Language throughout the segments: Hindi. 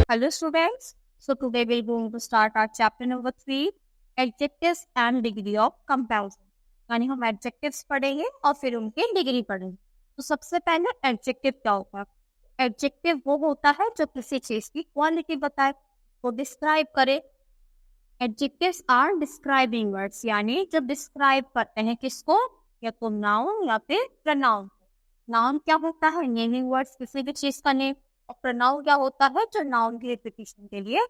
Hello students, so today we're going to start our chapter number 3, adjectives and degree of comparison. यानी हम adjectives पढ़ेंगे और फिर उनके डिग्री पढ़ेंगे। तो सबसे पहले adjective क्या होता है? Adjective वो होता है जो किसी चीज की क्वालिटी बताए, वो डिस्क्राइब करे। Adjectives are describing words, यानी जब डिस्क्राइब करते हैं किसको, या तो नाउन या फिर प्रनाउन। नाउन क्या होता है? नेमिंग वर्ड्स, किसी भी चीज का नेम। और प्रोनाउन क्या होता है? जो नाउन की रिपीटिशन के लिए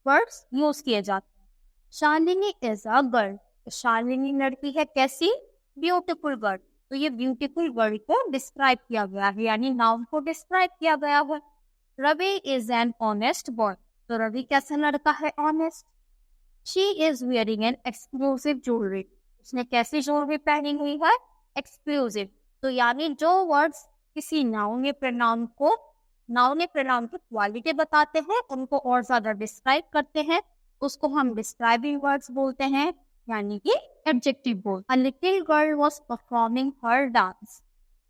वर्ड्स यूज किए जाते हैं। Shalini is a girl, Shalini लड़की है, कैसी? Beautiful girl. तो ये ब्यूटीफुल गर्ल को डिस्क्राइब किया गया है, यानी नाउन को डिस्क्राइब किया गया है। Ravi is an honest boy, तो रवि कैसा लड़का है? Honest. She is wearing an exclusive jewellery, उसने कैसी ज्वेलरी पहनी हुई है? एक्सक्लूसिव। तो यानी जो वर्ड्स किसी नाउन या प्रोनाउन की क्वालिटी बताते हैं, उनको और ज्यादा डिस्क्राइब करते हैं, उसको हम डिस्क्राइबिंग वर्ड्स बोलते हैं, यानी कि एडजेक्टिव बोल। A little girl was performing her dance,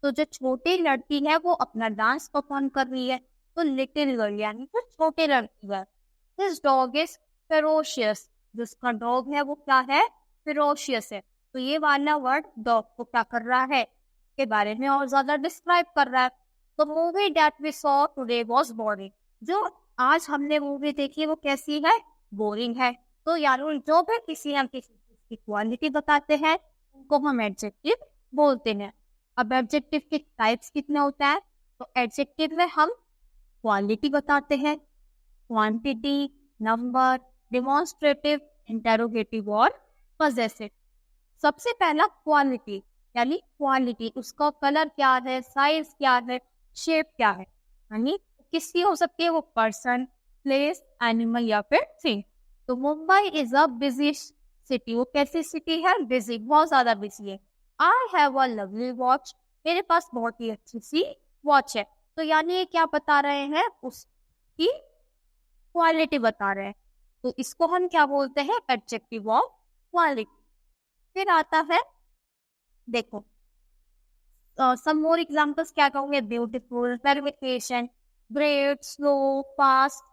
तो जो छोटी लड़की है वो अपना डांस परफॉर्म कर रही है, तो लिटिल गर्ल यानी जो छोटी लड़की है। दिस डॉग इज फेरोशियस, जिसका डॉग है वो क्या है? फेरोशियस है। तो ये वाला वर्ड डॉग को क्या कर रहा है? के बारे में और ज्यादा डिस्क्राइब कर रहा है। तो movie that we saw today was boring, जो आज हमने मूवी देखी वो कैसी है? बोरिंग है। तो यानी जो भी किसी चीज की क्वालिटी बताते हैं, उनको हम एडजेक्टिव बोलते हैं। अब एडजेक्टिव के टाइप्स कितने होते हैं? तो एडजेक्टिव में हम क्वालिटी बताते हैं, क्वांटिटी, नंबर, डिमॉन्स्ट्रेटिव, इंटेरोगेटिव और पजेसिव। सबसे पहला क्वालिटी, यानी क्वालिटी, उसका कलर क्या है, साइज क्या है, शेप क्या है, यानी किसकी हो सकती है? वो पर्सन, प्लेस, एनिमल या फिर थिंग। तो Mumbai is a busy city, वो कैसी सिटी है? बिजी, बहुत ज्यादा बिजी है। I have a lovely watch, मेरे पास बहुत ही अच्छी सी वॉच है। तो यानी ये क्या बता रहे हैं? उसकी क्वालिटी बता रहे हैं। तो इसको हम क्या बोलते हैं? Adjective of quality. फिर आता है, देखो सम मोर एग्जांपल्स क्या कहूंगे? Beautiful, verification, great, slow, fast,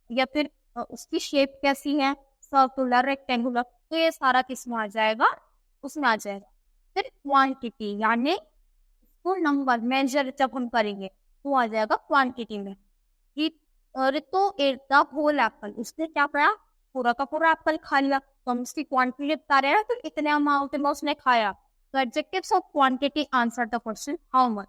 या फिर उसकी शेप कैसी है? Circular, rectangular. तो ये सारा किस में आ जाएगा? उसमें आ जाएगा। फिर क्वांटिटी, यानी इसको नंबर, मेजर जब हम करेंगे तो आ जाएगा क्वांटिटी में। Ritu ate the whole apple, उसने क्या करा? पूरा का पूरा एप्पल खा लिया। तो हम उसकी क्वांटिटी बता रहे हैं, तो इतने अमाउंट में उसने खाया। तो adjectives of quantity answer the question how much,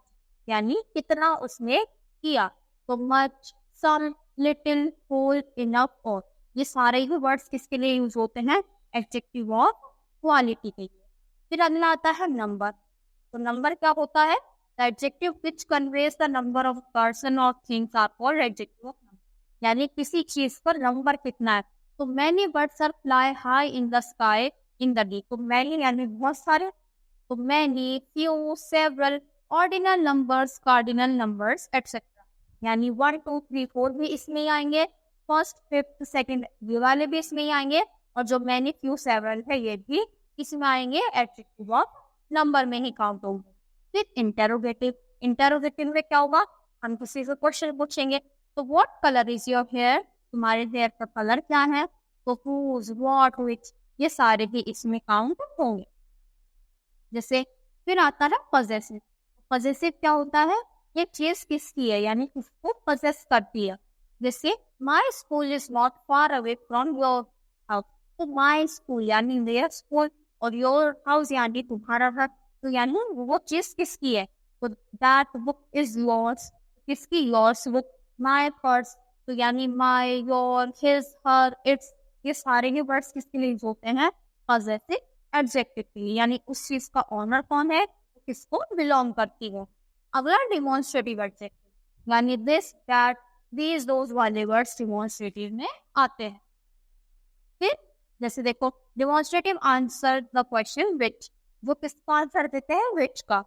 यानी कितना उसने किया। तो मच, सम, लिटिल, होल, इनफ, और ये सारे ही वर्ड्स किसके लिए यूज होते हैं? एडजेक्टिव ऑफ क्वालिटी के लिए। फिर अगला आता है नंबर। तो नंबर क्या होता है? The adjective which conveys the number of person और things are called adjective of number, यानी किसी चीज पर नंबर कितना है। तो many birds are fly high in the sky in the day, तो मैनी यानी बहुत सारे, तो many, few, several, ordinal numbers, cardinal numbers, etcetera, यानी 1, 2, 3, 4 भी इसमें ही आएंगे, फर्स्ट, फिफ्थ, सेकंड ये वाले भी इसमें ही आएंगे, और जो मैनी, फ्यू, सेवरल है ये भी इसमें आएंगे, एडजेक्टिव ऑफ नंबर में ही काउंट होंगे। फिर इंटेरोगेटिव, इंटेरोगेटिव में क्या होगा? हम किसी से क्वेश्चन पूछेंगे, तो what colour is your hair, तुम्हारे हेयर का कलर क्या है? तो हुज, व्हाट, व्हिच, ये सारे भी इसमें काउंट होंगे। जैसे फिर आता है पजेसिव। पजेसिव क्या होता है? ये चीज किसकी है, यानी किसको पजेस करती है। जैसे my school is not far away from your house, तो माई स्कूल यानी देयर स्कूल, और योर हाउस यानी तुम्हारा घर। तो यानी वो चीज किसकी है? तो दैट बुक इज योर्स, किसकी? Yours book. माई पर्स, तो यानी माई, योर, हिज, हर, इट्स, ये सारे ही वर्ड्स किसके लिए यूज होते हैं? पजेसिव एडजेक्टिव के लिए, यानी उस चीज का ऑनर कौन है, किसको बिलोंग करती है। अगला डिमॉन्स्ट्रेटिव एडजेक्टिव, यानी दिस, दैट, दीज, दोज वाले वर्ड्स डिमॉन्स्ट्रेटिव में आते हैं। फिर जैसे देखो, demonstrative answer the question which, वो किसका आंसर देते हैं? विच का।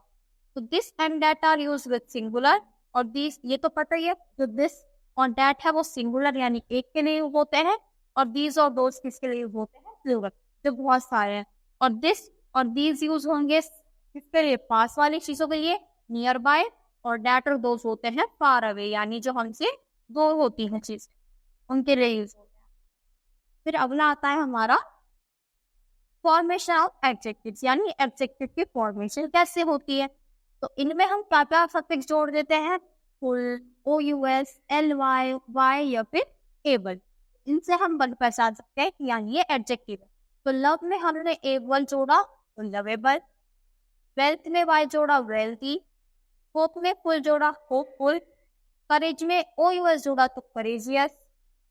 तो this and that are used with singular, और दिस ये तो पता ही है, जो दिस और दैट है वो सिंगुलर यानी एक के लिए यूज होते हैं, और दीज और दोज किसके लिए यूज होते हैं? प्लूरल, जो बहुत सारे हैं। और दिस और दीज यूज होंगे किसके लिए? पास वाली चीजों के लिए, नियर बाय, और दैट और दोज होते हैं फार अवे, यानी जो हमसे दूर होती है चीज। उनके लिए यूज होते हैं। फिर अगला आता है हमारा फॉर्मेशन ऑफ एडजेक्टिव्स, यानी एडजेक्टिव की फॉर्मेशन कैसे होती है। तो इनमें हम क्या क्या सफिक्स जोड़ देते हैं, फुल, OUS, LY, Y या फिर एबल। इनसे हम पहचान सकते हैं कि यानी ये एडजेक्टिव है। तो लव में हमने एबल जोड़ा तो लवेबल, वेल्थ में वाई जोड़ा वेल्थी, होप में फुल जोड़ा होपफुल, करेज में OUS जोड़ा तो करेजियस,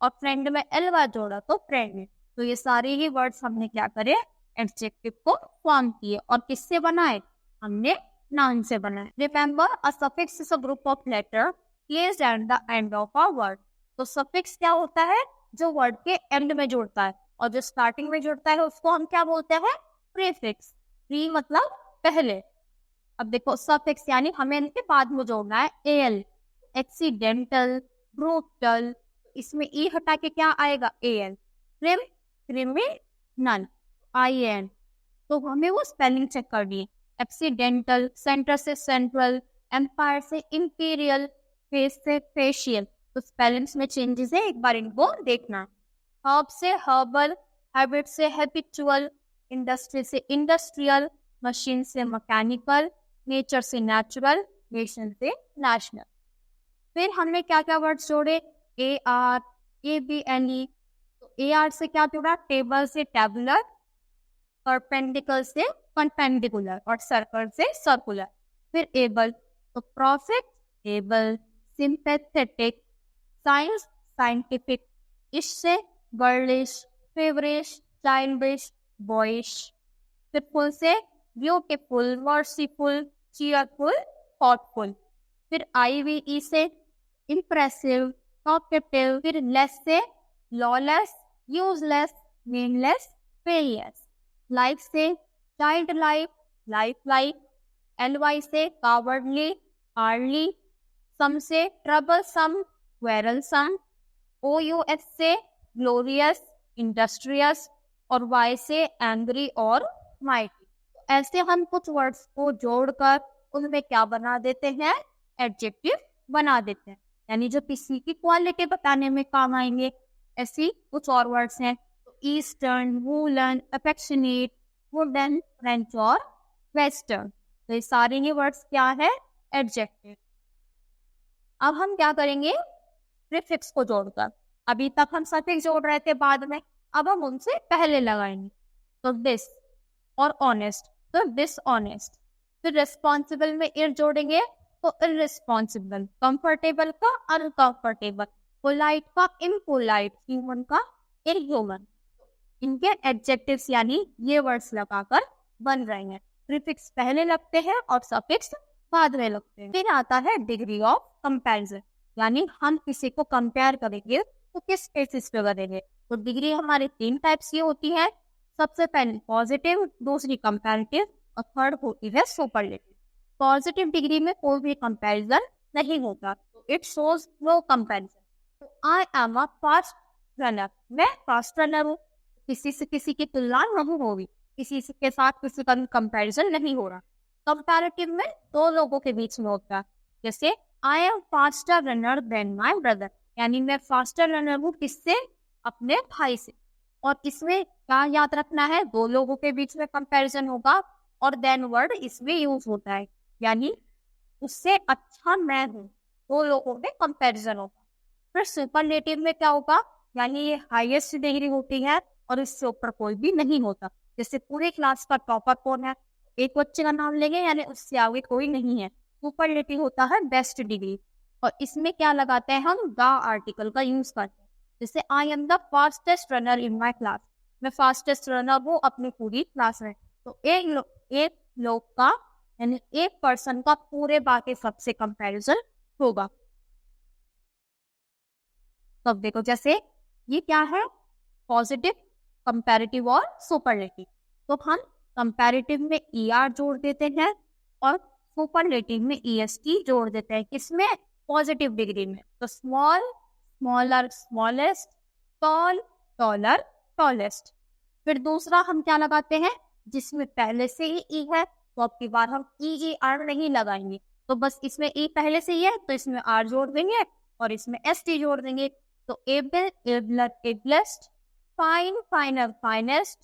और फ्रेंड में LY जोड़ा तो फ्रेंड। तो ये सारे ही वर्ड्स हमने क्या करे, एडजेक्टिव को फॉर्म किए। और किससे बनाए, हमने नाउन से बनाए। Remember a suffix is a group of letter placed at the end of a word. तो सफिक्स क्या होता है, जो वर्ड के एंड में जुड़ता है, और जो स्टार्टिंग में जुड़ता है उसको हम क्या बोलते हैं, प्रीफिक्स। प्री मतलब पहले। अब देखो सफिक्स यानी हमें इनके बाद में जोड़ना है एल, एक्सीडेंटल, ब्रूटल, इसमें ई हटा के क्या आएगा एल, क्रिम, क्रिमिनल, IN। तो हमें वो स्पेलिंग चेक करनी है। एक्सीडेंटल, सेंटर से सेंट्रल, एम्पायर से इंपीरियल, फेस से फेशियल। तो स्पेलिंग्स में चेंजेस है, एक बार इनको देखना। हर्ब से हर्बल, हैबिट से हैबिचुअल, इंडस्ट्री से इंडस्ट्रियल, मशीन से मैकेनिकल, नेचर से नेचुरल, नेशन से नेशनल। फिर हमने क्या क्या वर्ड्स जोड़े, AR, ABLE। तो AR से क्या जोड़ा, टेबल से टेबुलर, परपेंडिकुलर से परपेंडिकुलर, और सर्कल से सर्कुलर। फिर एबल, तो profit able, sympathetic, science scientific, इससे गर्लिश, फेवरिश, चाइल्डिश, बॉयिश। फिर फुल से ब्यूटीफुल, मर्सीफुल, चीयरफुल, थॉटफुल। फिर IVE से इम्प्रेसिव, टॉकेटिव। फिर लेस से लॉलेस, यूजलेस, मीनलेस, फेलियस। लाइफ से child life, life life. LY से कावर्डली, आर्ली। सम से ट्रबल सम, क्वेरलसम। OUS से ग्लोरियस, इंडस्ट्रियस, और Y से एंग्री और माइटी। ऐसे हम कुछ वर्ड्स को जोड़कर उनमें क्या बना देते हैं, एडजेक्टिव बना देते हैं, यानी जो किसी की क्वालिटी बताने में काम आएंगे। ऐसी कुछ और वर्ड्स हैं, तो eastern, woollen, affectionate, wooden, French और वेस्टर्न। तो ये सारे ही वर्ड्स क्या है, एडजेक्टिव। अब हम क्या करेंगे, प्रीफिक्स को जोड़कर। अभी तक हम सफिक्स जोड़ रहे थे बाद में, अब हम उनसे पहले लगाएंगे। तो दिस और ऑनेस्ट, तो डिसऑनेस्ट। फिर रिस्पॉन्सिबल में इर जोड़ेंगे तो इररिस्पॉन्सिबल, कंफर्टेबल का अनकंफर्टेबल, पोलाइट का इम्पोलाइट, ह्यूमन का इनह्यूमन। इनके एडजेक्टिव्स यानी ये वर्ड्स लगाकर बन रहे हैं। प्रीफिक्स पहले लगते हैं और सफिक्स बाद में लगते हैं। फिर आता है डिग्री ऑफ कंपैरिजन, यानी हम किसी को कंपेयर करेंगे तो किस बेसिस पे करेंगे। तो डिग्री हमारे 3 टाइप्स की होती है। सबसे पहले पॉजिटिव, दूसरी कंपैरेटिव, और थर्ड होती है सुपरलेटिव। पॉजिटिव डिग्री में कोई भी कंपैरिजन नहीं होता, तो इट शोज नो कंपैरिजन। तो I am a fast runner, मैं फास्ट रनर हूँ, किसी से किसी की तुलना नहीं होगी, किसी के साथ किसी का कंपैरिजन नहीं हो रहा। कंपैरेटिव में 2 लोगों के बीच में होता है, जैसे I am faster runner than my brother, यानी मैं फास्टर रनर हूँ किससे, अपने भाई से। और इसमें क्या याद रखना है, 2 लोगों के बीच में कंपैरिजन होगा, और देन वर्ड इसमें यूज होता है, यानी उससे अच्छा मैं हूँ, 2 लोगों में कंपैरिजन होगा। फिर सुपरलेटिव में क्या होगा, यानी ये हाईएस्ट डिग्री होती है और इससे ऊपर कोई भी नहीं होता। जैसे पूरे क्लास का टॉपर कौन है, एक बच्चे का नाम लेंगे, यानी उससे आगे कोई नहीं है। सुपरलेटिव होता है बेस्ट डिग्री, और इसमें क्या लगाते हैं, हम द आर्टिकल का यूज करते हैं। जैसे I am the fastest runner in my class, मैं फास्टेस्ट रनर हूँ अपनी पूरी क्लास में। तो एक लोग का, यानी एक पर्सन का पूरे बाकी सबसे कंपैरिजन होगा। तब देखो जैसे ये क्या है, पॉजिटिव, कंपैरेटिव और सुपरलेटिव। तो हम कंपैरेटिव में ER जोड़ देते हैं और सुपरलेटिव में EST जोड़ देते हैं। किसमें, पॉजिटिव डिग्री में। तो small, smaller, smallest, tall, taller, tallest. फिर दूसरा हम क्या लगाते हैं, जिसमें पहले से ही E है, तो अब की बार हम ER नहीं लगाएंगे। तो बस इसमें E पहले से ही है, तो इसमें R जोड़ देंगे और इसमें ST जोड़ देंगे। तो able abler ablest, fine finer finest,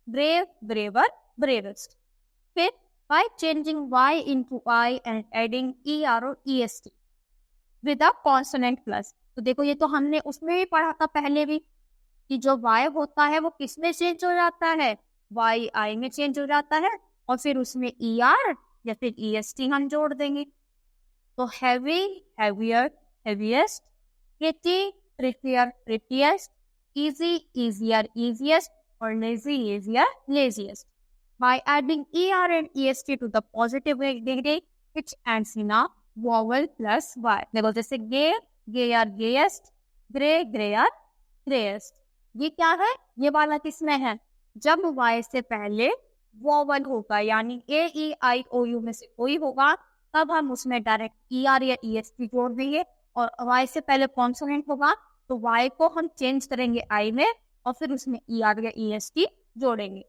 brave braver bravest. फिर by changing y into I and adding er or est with a consonant plus। तो देखो ये तो हमने उसमें भी पढ़ा था पहले भी कि जो y होता है वो किस में चेंज हो जाता है, y I में चेंज हो जाता है और फिर उसमें er या फिर est हम जोड़ देंगे। तो heavy heavier heaviest, pretty prettier prettiest, easy easier easiest और lazy lazier laziest। By adding er and est to the positive degree, which ends in a vowel plus y। देखो जैसे gay gayer gayest, gray grayer grayest। ये क्या है, ये वाला किसमें है, जब y से पहले वोवल होगा यानी a e i o u में से कोई होगा तब हम उसमें डायरेक्ट er या est जोड़ देंगे, और y से पहले कॉन्सोनेंट होगा तो y को हम चेंज करेंगे i में और फिर उसमें er या est जोड़ेंगे।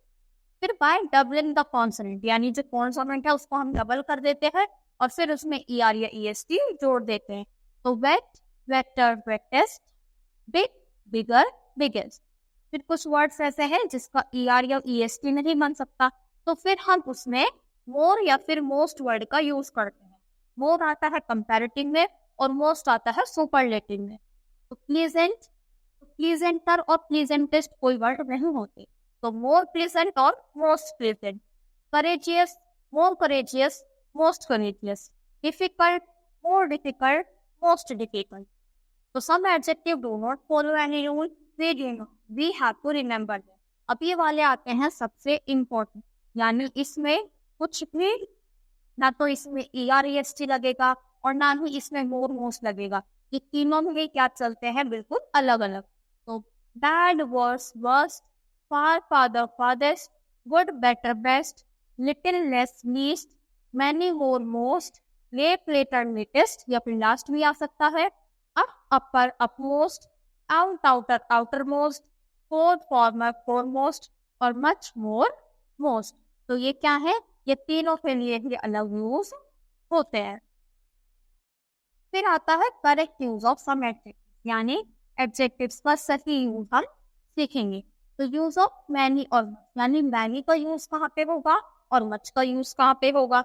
फिर बाय डबलिंग द कॉन्सोनेंट यानी जो कॉन्सोनेंट है उसको हम डबल कर देते हैं और फिर उसमें er या est जोड़ देते हैं। तो wet wetter wettest, big bigger biggest. फिर कुछ वर्ड्स ऐसे हैं जिसका er या est नहीं बन सकता तो फिर हम उसमें मोर या फिर मोस्ट वर्ड का यूज करते हैं। मोर आता है कंपैरेटिव में और मोस्ट आता है सुपरलेटिव में। तो प्लीजेंट, प्लीजेंटर और प्लीजेंटेस्ट कोई वर्ड नहीं होते, तो मोर प्लीजेंट और most pleasant. Courageous, more courageous, most courageous. Difficult, more difficult, most difficult. तो some adjective do not follow any rule, we have to remember them. अब ये वाले आते हैं सबसे इम्पोर्टेंट, यानी इसमें कुछ भी ना तो इसमें er लगेगा और ना ही इसमें मोर मोस्ट लगेगा, ये तीनों में क्या चलते हैं बिल्कुल अलग अलग। तो bad worse worst, far farther farthest, good better best, little less least, many more most, late later latest या फिर लास्ट भी आ सकता है, up upper upmost, out outer outermost, fourth former foremost और much more most। तो ये क्या है, ये तीनों के लिए ही अलग यूज होते हैं। फिर आता है correct use of some adjectives, यानी एडजेक्टिव्स का सही यूज हम सीखेंगे। तो यूज ऑफ मैनी और मच, यानी मैनी का यूज कहाँ पे होगा और मच का यूज कहाँ पे होगा।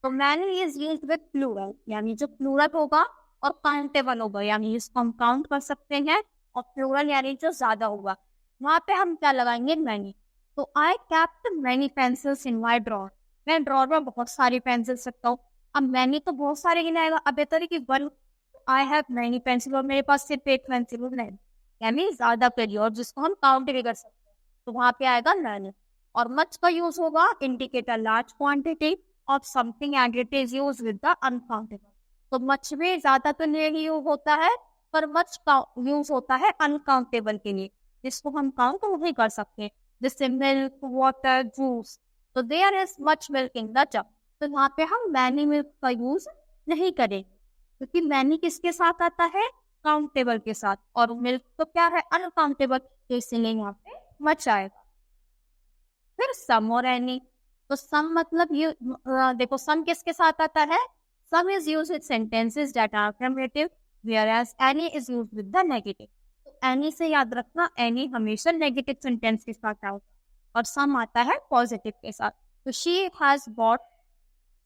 तो many is used with plural, यानी जो प्लूरल होगा और काउंटेबल होगा यानी इसको हम काउंट कर सकते हैं, और प्लूरल यानी जो ज्यादा होगा वहां पे हम क्या लगाएंगे, मैनी। तो I kept many pencils in my drawer, मैं ड्रॉर में बहुत सारी पेंसिल्स रखता हूँ। अब मैनी तो बहुत सारे गिनाएगा, अब बेहतर है कि one I have many pencil और मेरे पास सिर्फ एक पेंसिल नहीं, यानी ज्यादा करिए और जिसको हम काउंट भी कर सकते हैं, तो वहां पे आएगा मैनी। और मच का यूज होगा indicate a large quantity of something and it is used with the uncountable. तो मच में ज्यादा तो नहीं यूज होता है, पर मच का यूज होता है अनकाउंटेबल के लिए, जिसको हम काउंट नहीं कर सकते, जैसे मिल्क, वाटर, जूस। तो there is much milk in the jug, तो वहां पे हम मैनी मिल्क का यूज नहीं करेंगे, क्योंकि मैनी किसके साथ आता है, काउंटेबल के साथ, और मिल्क तो क्या है, अनकाउंटेबल, तो इसलिए यहाँ पे मच आएगा। फिर सम और एनी, तो सम मतलब ये देखो सम किसके साथ आता है, some is used with sentences that are affirmative whereas any is used with the negative. तो एनी से याद रखना, एनी हमेशा नेगेटिव सेंटेंस के साथ आता है और सम आता है पॉजिटिव के साथ। तो she has bought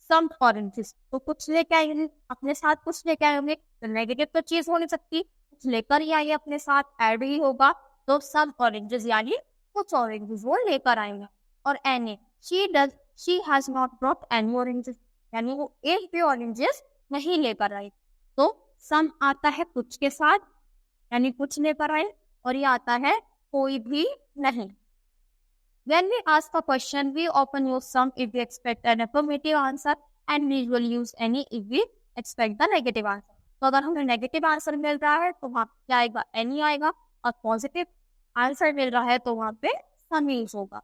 some oranges, तो कुछ लेके आएंगे अपने साथ, कुछ लेके आएंगे तो नेगेटिव तो चीज हो नहीं सकती, कुछ लेकर ही आइए अपने साथ, ऐड ही होगा, तो सम ऑरेंजेस यानी कुछ ऑरेंजेस वो लेकर आएंगे। और any, she has not brought any oranges, यानी वो एक भी ऑरेंजेस नहीं लेकर आई। तो सम आता है कुछ के साथ, यानी कुछ लेकर आए, और ये आता है कोई भी नहीं। When we ask a question, we often use some if we expect an affirmative answer and we usually use any if we expect the negative answer। तो अगर हमें नेगेटिव आंसर मिल रहा है तो वहाँ पे आएगा एनी आएगा, और पॉजिटिव आंसर मिल रहा है तो वहाँ पे सम यूज होगा।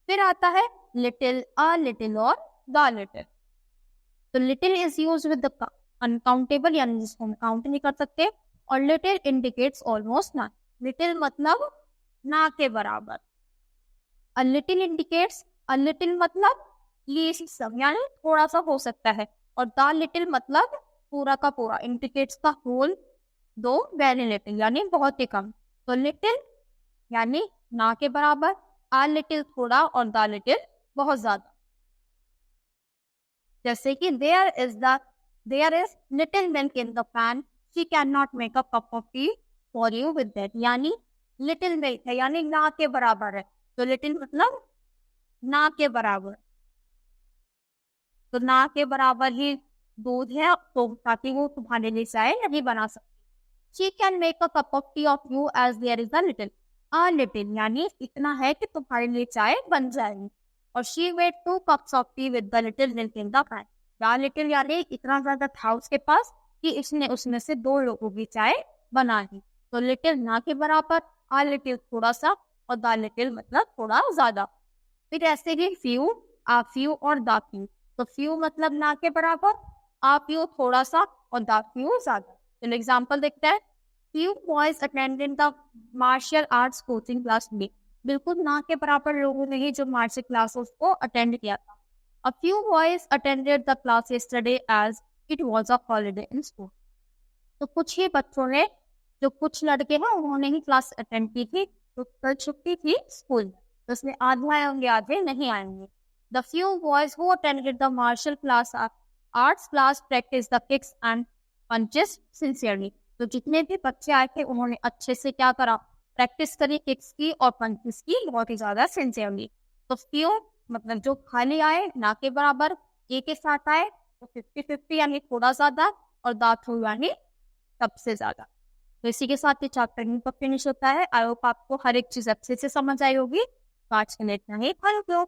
फिर आता है लिटिल, अ लिटिल और द लिटिल। तो little is used with the uncountable, यानी जिसको हम काउंट नहीं कर सकते, और little indicates almost not, little मतलब ना के बराबर। A little indicates, a little मतलब least some, यानी थोड़ा सा हो सकता है, और the little मतलब पूरा का पूरा, indicates the whole दो वेरी लिटिल यानी बहुत ही कम। तो लिटिल यानी ना के बराबर, आ लिटिल थोड़ा और द लिटिल बहुत ज्यादा। जैसे कि there is little milk in the pan, she can not make a cup of tea for you with that, यानी लिटिल मिल्क है यानी ना के बराबर है। तो लिटिल मतलब ना के बराबर, तो ना के बराबर ही दूध है, तो ताकि वो तुम्हारे लिए चाय नहीं बना सकती। She can make a cup of tea of you as there is a little यानी इतना है कि तुम्हारे लिए चाय बन जाएगी। और she made 2 cups of T with the little milk in the pan, या लिटिल यानी इतना ज्यादा था उसके पास कि इसने उसमें से 2 लोगों की चाय बना दी। तो लिटिल ना के बराबर, आ लिटिल थोड़ा सा और द लिटिल मतलब थोड़ा ज्यादा। फिर ऐसे ही फ्यू, आ फ्यू और द फ्यू। तो फ्यू मतलब ना के बराबर, आ फ्यू थोड़ा सा और द फ्यू ज्यादा। तो एग्जांपल देखते हैं। Few boys attended the martial arts coaching class में, बिल्कुल ना के बराबर लोगों ने ही जो मार्शल क्लास को अटेंड किया था। A few boys attended the class yesterday as it was a holiday in school. तो कुछ ही बच्चों ने, जो कुछ लड़के हैं उन्होंने ही क्लास अटेंड की थी, तो कल छुट्टी थी स्कूल, तो उसमें आधे आएंगे आधे नहीं आएंगे। The few boys who attended the martial class arts class practice the kicks and punches sincerely. तो जितने भी बच्चे आए थे उन्होंने अच्छे से क्या करा, प्रैक्टिस करी किक्स की और पंचेस की बहुत ही ज्यादा सिंसियरली। तो फ्यू मतलब जो खाली आए ना के बराबर, ए के साथ आए तो 50-50 यानी थोड़ा ज्यादा, और द फ्यू यानी सबसे ज्यादा। तो इसी के साथ ये चैप्टर यहीं पर फिनिश होता है। आई होप आपको हर एक चीज अच्छे से समझ आई होगी। तो आज के लिए इतना ही, थैंक यू।